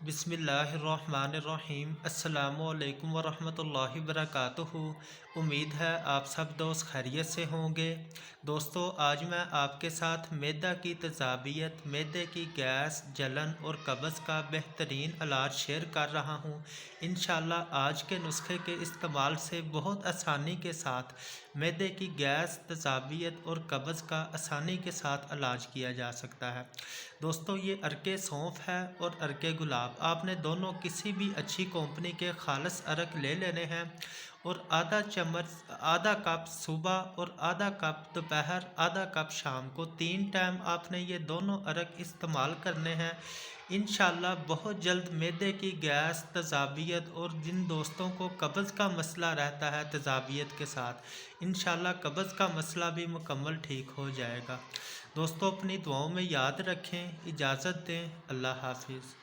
बिस्मिल्लाहिर्रहमानिर्रहीम अस्सलामुअलैकुम वरहमतुल्लाहि वबरकातुहू। उम्मीद है आप सब दोस्त खैरियत से होंगे। दोस्तों, आज मैं आपके साथ मैदा की तजाबियत, मैदे की गैस, जलन और कब्ज़ का बेहतरीन इलाज शेयर कर रहा हूँ। इंशाल्लाह आज के नुस्खे के इस्तेमाल से बहुत आसानी के साथ मैदे की गैस, तजाबियत और कब्ज़ का आसानी के साथ इलाज किया जा सकता है। दोस्तों, ये अरके सौंफ है और अरके गुलाब, आपने दोनों किसी भी अच्छी कंपनी के खालस अरक ले लेने हैं और आधा चम्मच, आधा कप सुबह और आधा कप दोपहर, आधा कप शाम को 3 टाइम आपने ये दोनों अरक इस्तेमाल करने हैं। इंशाल्लाह बहुत जल्द मैदे की गैस, तजाबियत और जिन दोस्तों को कब्ज़ का मसला रहता है तजाबियत के साथ, इंशाल्लाह कब्ज़ का मसला भी मुकम्मल ठीक हो जाएगा। दोस्तों, अपनी दुआओं में याद रखें। इजाज़त दें। अल्लाह हाफिज़।